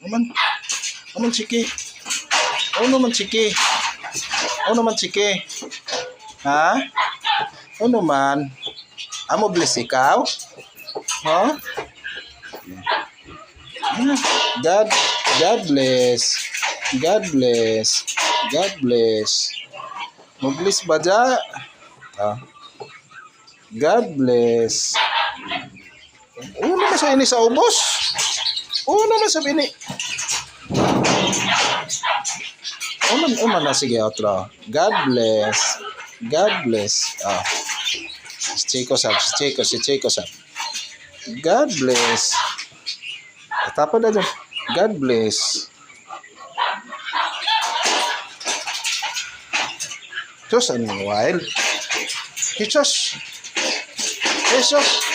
Naman, naman siki. Naman siki. Naman siki. Ha? Naman. Amo bless ikaw? Ha? God, God bless. God bless. God bless. Mag-bless ba dyan? God bless. Naman sa ini sa ubos. Naman sa bini. Na sige, outro. God bless. God bless. Si Chico sab. God bless. Tapos na dyan. God bless. Diyos, ang wild. Jesus. Jesus.